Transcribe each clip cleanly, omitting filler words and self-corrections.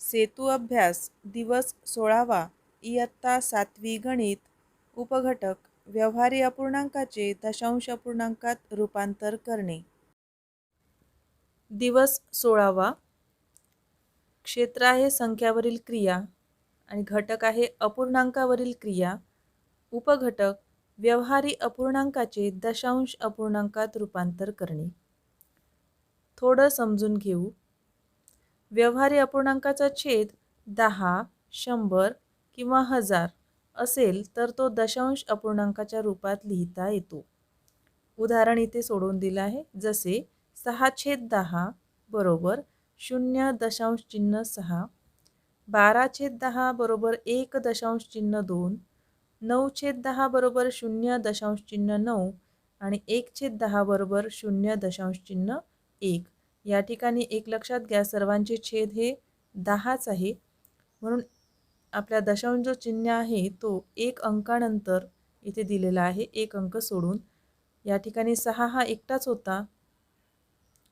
सेतू अभ्यास दिवस 16वा इयत्ता 7वी गणित उपघटक व्यवहारी अपूर्णांकाचे दशांश अपूर्णांकात रूपांतर करणे. दिवस 16वा. क्षेत्र आहे संख्यावरील क्रिया आणि घटक आहे अपूर्णांकावरील क्रिया. उपघटक व्यवहारी अपूर्णांकाचे दशांश अपूर्णांकात रूपांतर करणे. थोडं समजून घेऊ. व्यवहारी अपूर्णांकाचा छेद 10, 100 किंवा 1000 असेल तर तो दशांश अपूर्णांकाच्या रूपात लिहिता येतो. उदाहरण इथे सोडवून दिलं आहे. जसे 6/10 बरोबर 0.6, 12/10 बरोबर 1.2, 9/10 बरोबर 0.9 आणि 1/10 बरोबर 0.1. या ठिकाणी एक लक्षात घ्या, सर्वांचे छेद हे 10च आहे, म्हणून आपल्या दशांश जो चिन्ह आहे तो एक अंकानंतर इथे दिलेला आहे, एक अंक सोडून. या ठिकाणी 6 हा एकटाच होता,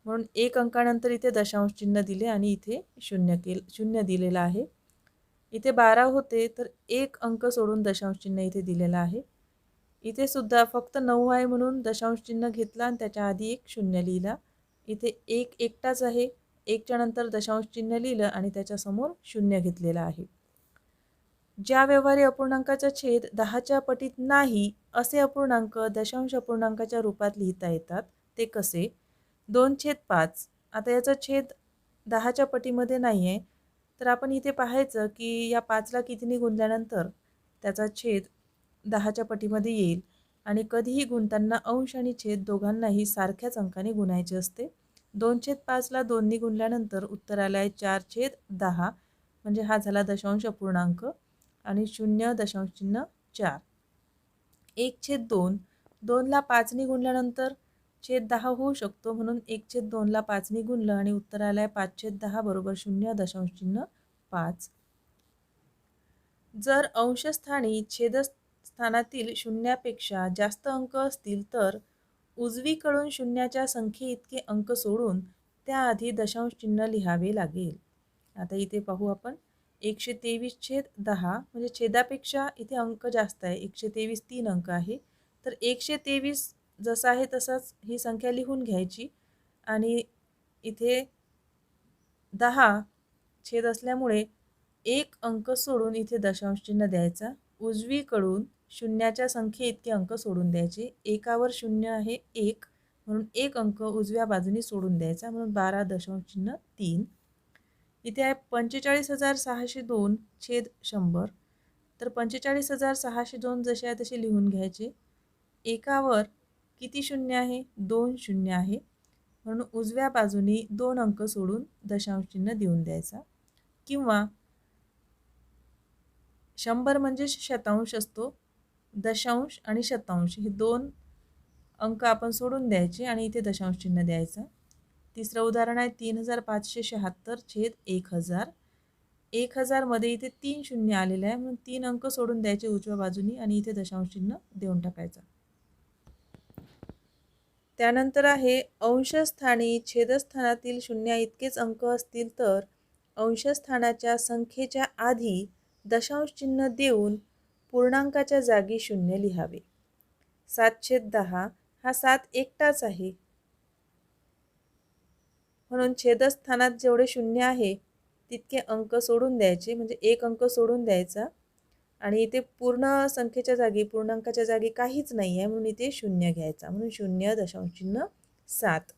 म्हणून एक अंकानंतर इथे दशांश चिन्ह दिले आणि इथे शून्य दिलेला आहे. इथे 12 होते तर एक अंक सोडून दशांश चिन्ह इथे दिलेला आहे. इथे सुद्धा फक्त 9 आहे म्हणून दशांश चिन्ह घेतला आणि त्याच्या आधी एक शून्य लिहिला. इथे एक एकटाच आहे, एकच्या नंतर दशांश चिन्ह लिहिलं आणि त्याच्यासमोर शून्य घेतलेला आहे. ज्या व्यवहारी अपूर्णांकाचा छेद 10च्या पटीत नाही असे अपूर्णांक दशांश अपूर्णांकाच्या रूपात लिहिता येतात. ते कसे? 2/5. आता याचा छेद 10च्या पटीमध्ये नाही आहे, तर आपण इथे पाहायचं की या 5ला कितीने गुणल्यानंतर त्याचा छेद 10च्या पटीमध्ये येईल आणि कधीही गुणताना अंश आणि छेद दोघांनाही सारख्याच अंकाने गुणायचे असते. 2/5ला 2ने गुणल्यानंतर उत्तर आलं आहे 4/10, म्हणजे हा झाला दशांश अपूर्णांक आणि 0.4. 1/2, 2ला 5ने गुणल्यानंतर छेद 10 होऊ शकतो, म्हणून 1/2ला 5ने गुणलं आणि उत्तर आलं आहे 5/10 बरोबर 0.5. जर अंशस्थानी छेदस्थानातील शून्यापेक्षा जास्त अंक असतील तर उजवीकडून शून्याच्या संख्येइतके अंक सोडून त्याआधी दशांश चिन्ह लिहावे लागेल. आता इथे पाहू आपण. 123/10 म्हणजे छेदापेक्षा इथे अंक जास्त आहे. 123 3 अंक आहे, तर 123 जसा आहे तसाच ही संख्या लिहून घ्यायची आणि इथे 10 छेद असल्यामुळे एक अंक सोडून इथे दशांश चिन्ह द्यायचा. उजवीकडून शून्याच्या संख्येइतके अंक सोडून द्यायचे. एकावर शून्य आहे 1, म्हणून एक अंक उजव्या बाजूने सोडून द्यायचा, म्हणून 12.3. इथे आहे 45,602/100. तर 45,602 जसे आहे तसे लिहून घ्यायचे. एकावर किती शून्य आहे? 2 शून्य आहे, म्हणून उजव्या बाजूने 2 अंक सोडून दशांश चिन्ह देऊन द्यायचा. किंवा 100 म्हणजे शतांश असतो. दशांश आणि शतांश हे 2 अंक आपण सोडून द्यायचे आणि इथे दशांश चिन्ह द्यायचं. तिसरं उदाहरण आहे 3576/1000. 1000 मध्ये इथे 3 शून्य आलेले आहे, म्हणून 3 अंक सोडून द्यायचे उजव्या बाजूनी आणि इथे दशांश चिन्ह देऊन टाकायचं. त्यानंतर आहे अंशस्थानी छेदस्थानातील शून्या इतकेच अंक असतील तर अंशस्थानाच्या संख्येच्या आधी दशांश चिन्ह देऊन पूर्णांकाच्या जागी शून्य लिहावे. 7/10 हा 7 एकटाच आहे, म्हणून छेदस्थानात जेवढे शून्य आहे तितके अंक सोडून द्यायचे, म्हणजे एक अंक सोडून द्यायचा आणि इथे पूर्ण संख्येच्या जागी पूर्णांकाच्या जागी काहीच नाही आहे, म्हणून इथे शून्य घ्यायचा, म्हणून 0.7.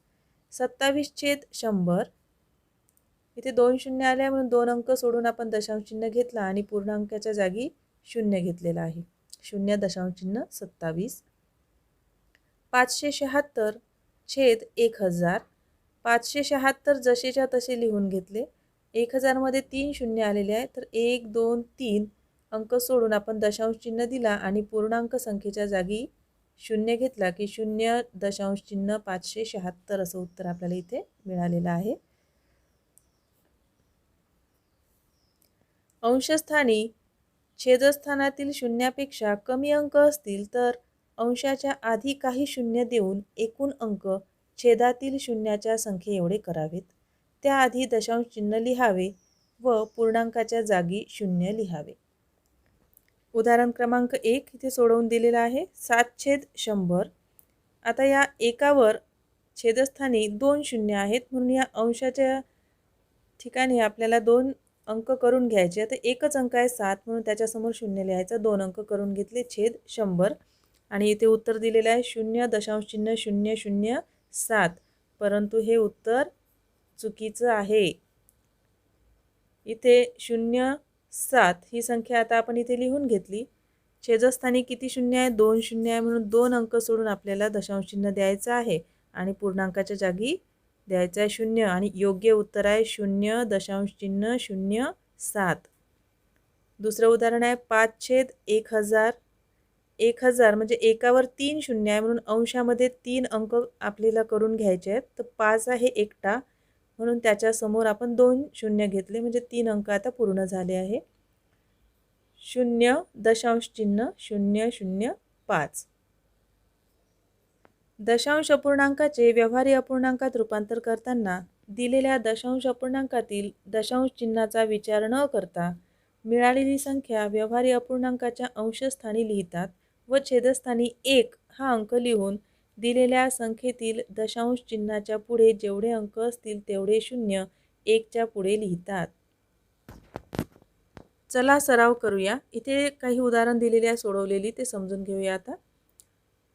27/100 इथे 2 शून्य आले म्हणून 2 अंक सोडून आपण दशांश चिन्ह घेतला आणि पूर्णांकाच्या जागी शून्य घेतलेला आहे, 0.27. 576/1000. 576 जसेच्या तसे लिहून घेतले. 1000 मध्ये 3 शून्य आलेले आहे, तर 1 2 3 अंक सोडून आपण दशांश चिन्ह दिला आणि पूर्णांक संख्येच्या जागी शून्य घेतला की 0.576 असं उत्तर आपल्याला इथे मिळालेलं आहे. अंशस्थानी छेदस्थानातील शून्यापेक्षा कमी अंक असतील तर अंशाच्या आधी काही शून्य देऊन एकूण अंक छेदातील शून्याच्या संख्ये एवढे करावेत. त्याआधी दशांश चिन्ह लिहावे व पूर्णांकाच्या जागी 0 लिहावे. उदाहरण क्रमांक 1 इथे सोडवून दिलेलं आहे. 7/100. आता या एकावर छेदस्थानी 2 शून्य आहेत, म्हणून या अंशाच्या ठिकाणी आपल्याला 2 अंक करून घ्यायचे. आता एकच अंक आहे 7, म्हणून त्याच्यासमोर 0 लिहायचं. 2 अंक करून घेतले, छेद 100. आणि इथे उत्तर दिलेलं आहे 0.0007, परंतु हे उत्तर चुकीचं आहे. इथे 0.7 ही संख्या आता आपण इथे लिहून घेतली. छेदस्थानी किती शून्य आहे? 2 शून्य आहे, म्हणून 2 अंक सोडून आपल्याला दशांश चिन्ह द्यायचं आहे आणि पूर्णांकाच्या जागी द्यायचं आहे 0 आणि योग्य उत्तर आहे 0.07. दुसरं उदाहरण आहे 5/1000. 1000 म्हणजे एकावर 3 शून्य आहे, म्हणून अंशामध्ये 3 अंक आपल्याला करून घ्यायचे आहेत. तर 5 आहे एकटा, म्हणून त्याच्यासमोर आपण 2 शून्य घेतले, म्हणजे 3 अंक आता पूर्ण झाले आहे. 0.005. दशांश अपूर्णांकाचे व्यवहारी अपूर्णांकात रूपांतर करताना दिलेल्या दशांश अपूर्णांकातील दशांश चिन्हाचा विचार न करता मिळालेली संख्या व्यवहारी अपूर्णांकाच्या अंशस्थानी लिहितात व छेदस्थानी 1 हा अंक लिहून दिलेल्या संख्येतील दशांश चिन्हाच्या पुढे जेवढे अंक असतील तेवढे शून्य 1च्या पुढे लिहितात. चला सराव करूया. इथे काही उदाहरण दिलेली आहे सोडवलेली, ते समजून घेऊया. आता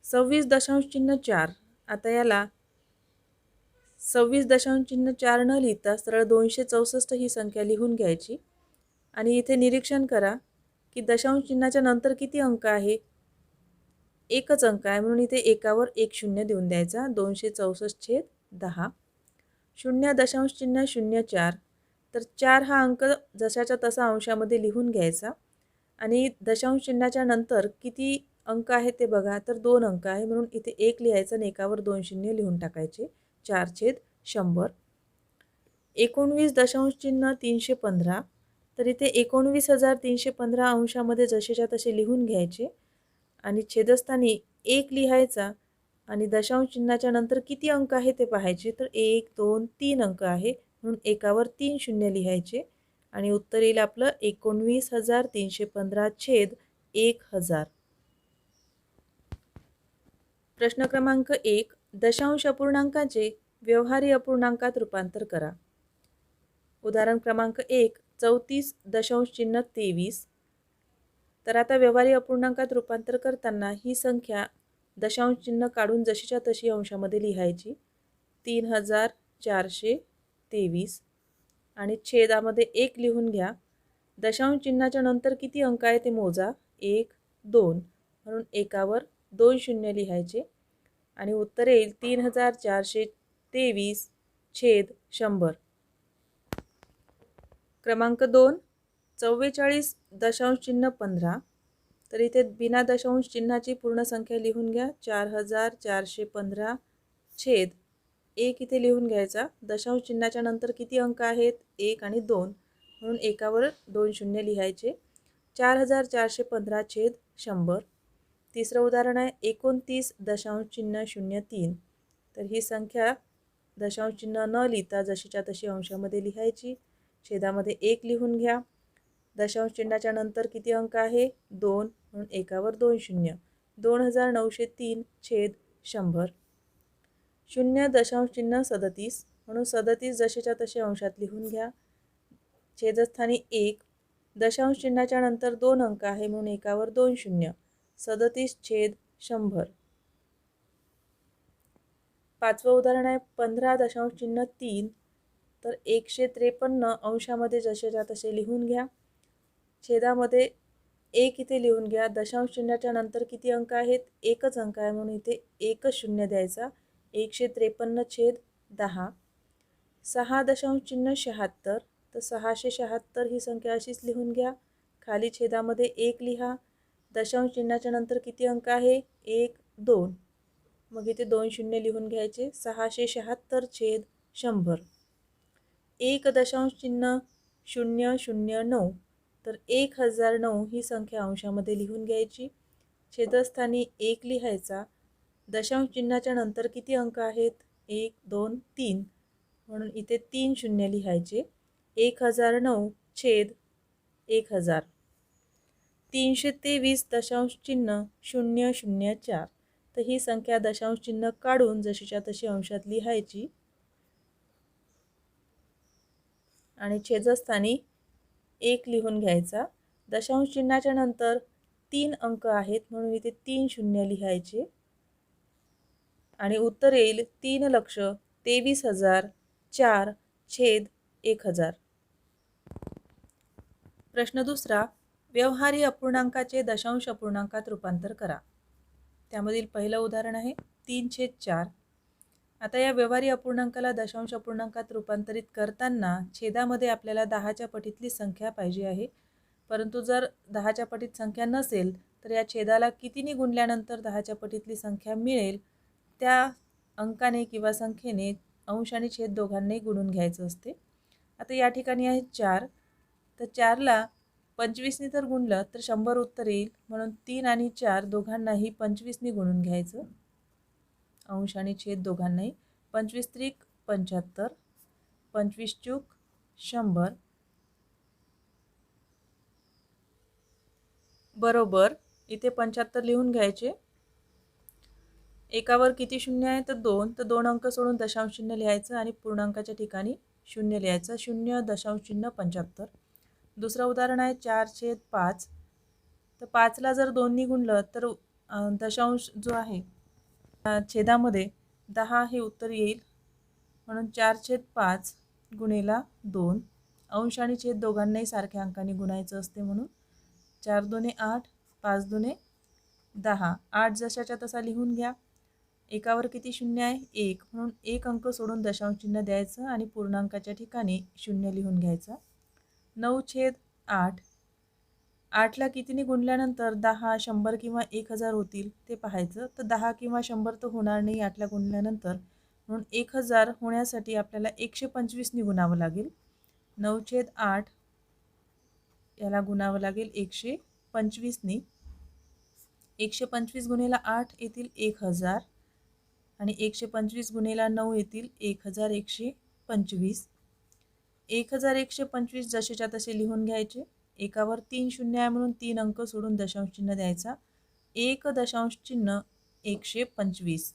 26.4. आता याला 26.4 न लिहिता सरळ 264 ही संख्या लिहून घ्यायची आणि इथे निरीक्षण करा की दशांश चिन्हाच्या नंतर किती अंक आहे? एकच अंक आहे, म्हणून इथे एकावर 1 शून्य देऊन द्यायचा. 264/10. 0.04. तर 4 हा अंक जशाच्या तसा अंशामध्ये लिहून घ्यायचा आणि दशांश चिन्हाच्या नंतर किती अंक आहेत ते बघा. तर 2 अंक आहे, म्हणून इथे 1 लिहायचं आणि एकावर 2 शून्य लिहून टाकायचे. 4/100. 19.315. तर इथे 19,315 अंशामध्ये जसेच्या तसे लिहून घ्यायचे आणि छेदस्थानी 1 लिहायचा आणि दशांश चिन्हाच्या नंतर किती अंक आहे ते पाहायचे. तर 1, 2, 3 अंक आहे, म्हणून एकावर 3 शून्य लिहायचे आणि उत्तर येईल आपलं 19,315/1000. प्रश्न क्रमांक 1. दशांश अपूर्णांकाचे व्यवहारी अपूर्णांकात रूपांतर करा. उदाहरण क्रमांक 1. 34.23. तर आता व्यवहारी अपूर्णांकात रूपांतर करताना ही संख्या दशांश चिन्ह काढून जशीच्या तशी अंशामध्ये लिहायची. 3423 आणि छेदामध्ये 1 लिहून घ्या. दशांश चिन्हाच्या नंतर किती अंक आहे ते मोजा. 1, 2, म्हणून एकावर 2 शून्य लिहायचे आणि उत्तर येईल 3423/100. क्रमांक 2. 44.15. तर इथे बिना दशांश चिन्हाची पूर्ण संख्या लिहून घ्या. 4415 छेद 1 इथे लिहून घ्यायचा. दशांश चिन्हाच्या नंतर किती अंक आहेत? 1 आणि 2, म्हणून एकावर 2 शून्य लिहायचे. 4415/100. तिसरं उदाहरण आहे 29.03. तर ही संख्या दशांश चिन्ह न लिहिता जशीच्या तशी अंशामध्ये लिहायची. छेदामध्ये 1 लिहून घ्या. दशांश चिन्हाच्या नंतर किती अंक आहे? 2, म्हणून एकावर 2 शून्य. 2903/100. 0.37 म्हणून 37 जसेच्या तसे अंशात लिहून घ्या. छेदस्थानी 1. दशांश चिन्हाच्या नंतर 2 अंक आहे, म्हणून एकावर 2 शून्य. 37/100. पाचवं उदाहरण आहे 15.3. तर 153 अंशामध्ये जसेच्या तसे लिहून घ्या. छेदामध्ये 1 इथे लिहून घ्या. दशांश चिन्हाच्या नंतर किती अंक आहेत? एकच अंक आहे, म्हणून इथे 1च शून्य द्यायचा. 153/10. 6.76. तर 676 ही संख्या अशीच लिहून घ्या. खाली छेदामध्ये 1 लिहा. दशांश चिन्हाच्या नंतर किती अंक आहे? 1, 2, मग इथे 2 शून्य लिहून घ्यायचे. 676/100. 1.009. तर 1009 ही संख्या अंशामध्ये लिहून घ्यायची. छेदस्थानी 1 लिहायचा. दशांश चिन्हाच्या नंतर किती अंक आहेत? 1, 2, 3, म्हणून इथे 3 शून्य लिहायचे 1009 छेद 1000. 323.004. तर ही संख्या दशांश चिन्ह काढून जशीच्या तशी अंशात लिहायची आणि छेदस्थानी 1 लिहून घ्यायचा. दशांश चिन्हाच्या नंतर 3 अंक आहेत म्हणून इथे 3 शून्य लिहायचे आणि उत्तर येईल 3,23,004 छेद 1000. प्रश्न दुसरा, व्यवहारी अपूर्णांकाचे दशांश अपूर्णांकात रूपांतर करा. त्यामधील पहिलं उदाहरण आहे 3/4. आता या व्यवहारी अपूर्णांकाला दशांश अपूर्णांकात रूपांतरित करताना छेदामध्ये आपल्याला 10च्या पटीतली संख्या पाहिजे आहे. परंतु जर 10च्या पटीत संख्या नसेल तर या छेदाला कितीने गुणल्यानंतर 10च्या पटीतली संख्या मिळेल त्या अंकाने किंवा संख्येने अंश आणि छेद दोघांनाही गुणून घ्यायचं असते. आता या ठिकाणी आहे 4. तर 4ला 25ने जर गुणलं तर 100 उत्तर येईल म्हणून 3 आणि 4 दोघांनाही 25ने गुणून घ्यायचं. अंश आणि छेद दोघांनाही 25 त्रिक 75, 25 चूक 100 बरोबर इथे 75 लिहून घ्यायचे. एकावर किती शून्य आहे तर 2. तर 2 अंक सोडून दशांश चिन्ह लिहायचं आणि पूर्णांकाच्या ठिकाणी 0 लिहायचं. 0.75. दुसरं उदाहरण आहे 4/5. तर 5ला जर 2नी गुणलं तर दशांश जो आहे छेदामध्ये 10 हे उत्तर येईल म्हणून 4/5 गुणिला 2. अंश आणि छेद दोघांनाही सारख्या अंकाने गुणायचं असते म्हणून 4 दुणे 8, 5 दुणे 10. 8 जशाच्या तसा लिहून घ्या. एकावर किती शून्य आहे 1 म्हणून 1 अंक सोडून दशांश चिन्ह द्यायचं आणि पूर्णांकाच्या ठिकाणी 0 लिहून घ्यायचा. 9/8. 8ला कितीने गुणल्यानंतर 10, 100 किंवा 1000 होतील ते पाहायचं. तर 10 किंवा 100 तर होणार नाही 8ला गुणल्यानंतर म्हणून 1000 होण्यासाठी आपल्याला 125ने गुणावं लागेल. 9/8 याला गुणावं लागेल 125ने. 125 गुणिला 8 येतील 1000 आणि 125 गुणिला 9 येतील 1125. 1125 जसेच्या तसे लिहून घ्यायचे. एकावर 3 शून्य आहे म्हणून 3 अंक सोडून दशांश चिन्ह द्यायचा. 1.125.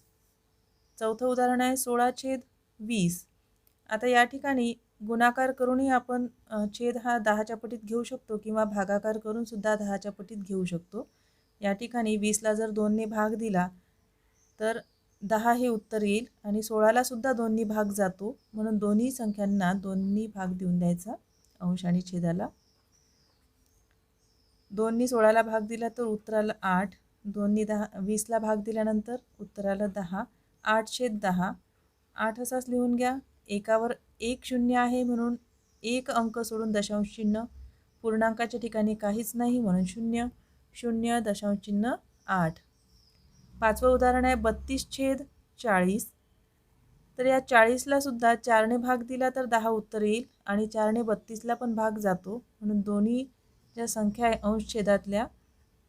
चौथं उदाहरण आहे 16/20. आता या ठिकाणी गुणाकार करूनही आपण छेद हा 10च्या पटीत घेऊ शकतो किंवा भागाकार करून सुद्धा 10च्या पटीत घेऊ शकतो. या ठिकाणी 20ला जर 2ने भाग दिला तर 10 हे उत्तर येईल आणि 16ला सुद्धा 2नी भाग जातो म्हणून दोन्ही संख्यांना 2नी भाग देऊन द्यायचा अंश आणि छेदाला. 2नी 16ला भाग दिला तर उत्तराला 8. 2नी 20ला भाग दिल्यानंतर उत्तराला 10. 8/10. 8 असाच लिहून घ्या. एकावर 1 शून्य आहे म्हणून 1 अंक सोडून दशांश चिन्ह. पूर्णांकाच्या ठिकाणी काहीच नाही म्हणून 0. 0.8. पाचवं उदाहरण आहे 32/40. तर या 40ला सुद्धा 4ने भाग दिला तर 10 उत्तर येईल आणि 4ने 32ला पण भाग जातो म्हणून दोन्ही ज्या संख्या आहे अंश छेदातल्या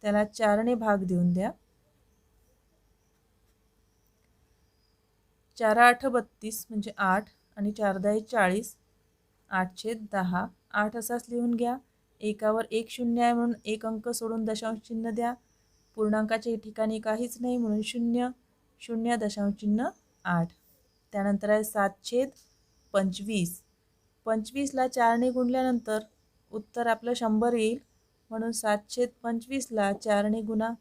त्याला 4ने भाग देऊन द्या. 4×8 32 म्हणजे 8 आणि 4×10 40. 8/10. 8 असाच लिहून घ्या. एकावर 1 शून्य आहे म्हणून 1 अंक सोडून दशांश चिन्ह द्या. पूर्णांकाच्या ठिकाणी काहीच नाही म्हणून 0. 0.8. त्यानंतर आहे 7/25. 25ला 4ने गुणल्यानंतर उत्तर आपलं 100 येईल म्हणून 7/25ला 4ने गुणा.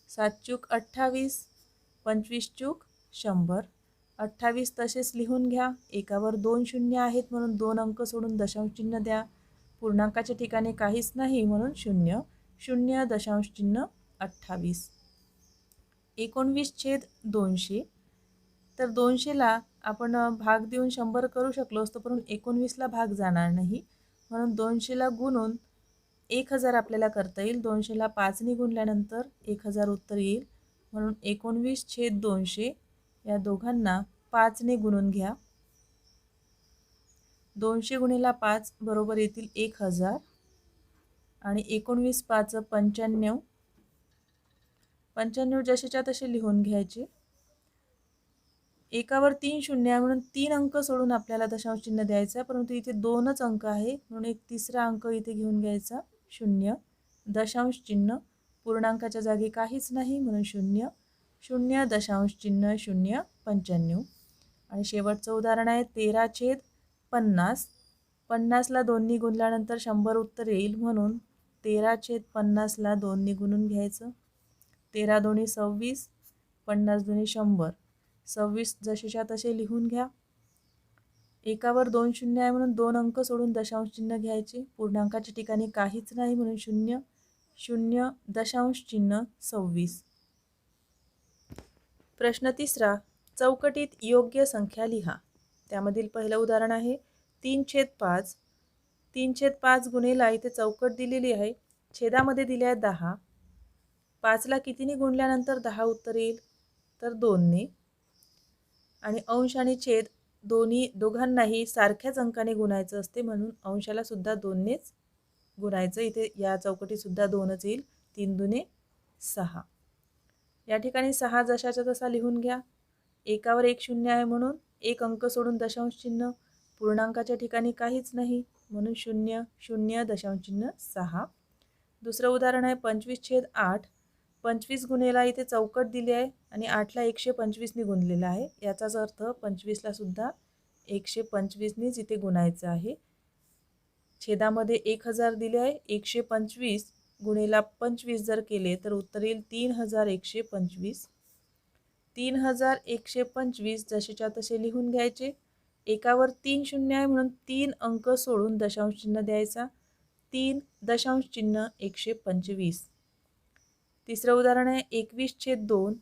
7 चूक 28, 25 चूक 100. 28 तसेच लिहून घ्या. एकावर 2 शून्य आहेत म्हणून 2 अंक सोडून दशांश चिन्ह द्या. पूर्णांकाच्या ठिकाणी काहीच नाही म्हणून 0. 0.28. 19/200. तर 200ला आपण भाग देऊन 100 करू शकलो असतो परंतु 19ला भाग जाणार नाही म्हणून 200ला गुणून 1000 आपल्याला करता येईल. 200ला 5ने गुणल्यानंतर 1000 उत्तर येईल म्हणून 19/200 या दोघांना 5ने गुणून घ्या. 200 गुणिला 5 बरोबर येतील 1000 आणि 19×5 95. 95 जसेच्या तसे लिहून घ्यायचे. एकावर 3 शून्य आहे म्हणून 3 अंक सोडून आपल्याला दशांश चिन्ह द्यायचं आहे, परंतु इथे 2च अंक आहे म्हणून एक तिसरा अंक इथे घेऊन घ्यायचा 0. दशांश चिन्ह पूर्णांकाच्या जागी काहीच नाही म्हणून 0. 0 दशांश चिन्ह 0 95. आणि शेवटचं उदाहरण आहे 13/50. 50ला 2नी गुणल्यानंतर 100 उत्तर येईल म्हणून 13/50ला 2नी गुणून घ्यायचं. 13 दोन्ही 26, 50 दोन्ही 100. 26 जसेच्या तसे लिहून घ्या. एकावर 2 शून्य आहे म्हणून 2 अंक सोडून दशांश चिन्ह घ्यायचे. पूर्णांकाच्या ठिकाणी काहीच नाही म्हणून 0. 0 दशांश चिन्ह 26. प्रश्न तिसरा, चौकटीत योग्य संख्या लिहा. त्यामधील पहिलं उदाहरण आहे 3/5. 3/5 गुणेला इथे चौकट दिलेली आहे. छेदामध्ये दिले आहे 10. 5ला कितीने गुणल्यानंतर 10 उत्तर येईल? तर 2ने. आणि अंश आणि छेद दोघांनाही सारख्याच अंकाने गुणायचं असते म्हणून अंशाला सुद्धा 2नेच गुणायचं. इथे या चौकटीत सुद्धा 2च येईल. 3 दुने 6. या ठिकाणी 6 जशाचा तसा लिहून घ्या. एकावर 1 शून्य आहे म्हणून 1 अंक सोडून दशांश चिन्ह. पूर्णांकाच्या ठिकाणी काहीच नाही म्हणून 0. 0 दशांश चिन्ह 6. दुसरं उदाहरण आहे 25/8. 25 गुणेला इथे चौकट दिली आहे आणि 8ला 125ने गुणलेला आहे. याचाच अर्थ 25ला सुद्धा 125नेच इथे गुणायचं आहे. छेदामध्ये 1000 दिले आहे. 125 गुणेला 25 जर केले तर उत्तर येईल 3125. 3125 जसेच्या तसे लिहून घ्यायचे. एकावर 3 शून्य आहे म्हणून 3 अंक सोडून दशांश चिन्ह द्यायचा. 3 दशांश चिन्ह 125. तिसरं उदाहरण आहे 21/2.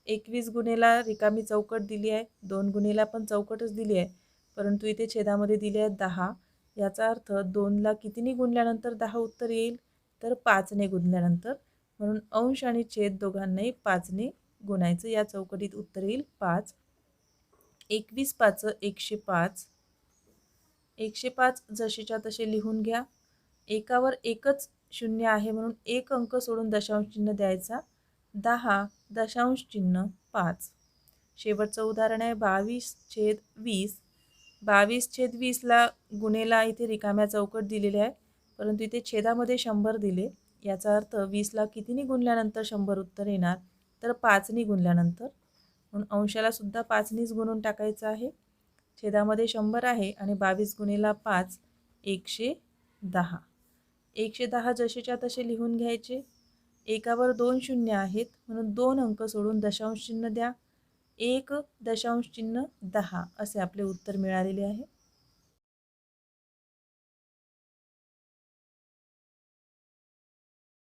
21 गुणेला रिकामी चौकट दिली आहे. 2 गुणेला पण चौकटच दिली आहे, परंतु इथे छेदामध्ये दिले आहे 10. याचा अर्थ 2ला कितीने गुणल्यानंतर 10 उत्तर येईल? तर 5ने गुणल्यानंतर, म्हणून अंश आणि छेद दोघांनाही 5ने गुणायचं. या चौकटीत उत्तर येईल 5. 21/5 105. 105 जशीच्या तसे लिहून घ्या. एकावर एकच शून्य आहे म्हणून 1 अंक सोडून दशांश चिन्ह द्यायचा. 10 दशांश चिन्ह 5. शेवटचं उदाहरण आहे 22/20. 22/20ला गुणेला इथे रिकाम्या चौकट दिलेले आहे, परंतु इथे छेदामध्ये 100 दिले. याचा अर्थ 20ला कितीने गुणल्यानंतर 100 उत्तर येणार? तर 5ने गुणल्यानंतर, म्हणून अंशाला सुद्धा 5नेच गुणून टाकायचं आहे. छेदामध्ये 100 आहे आणि 22 गुणेला 5 110. 110 जसेच्या तसे लिहून घ्यायचे. एकावर 2 शून्य आहेत म्हणून 2 अंक सोडून दशांश चिन्ह द्या. 1 दशांश चिन्ह 10 असे आपले उत्तर मिळालेले आहे.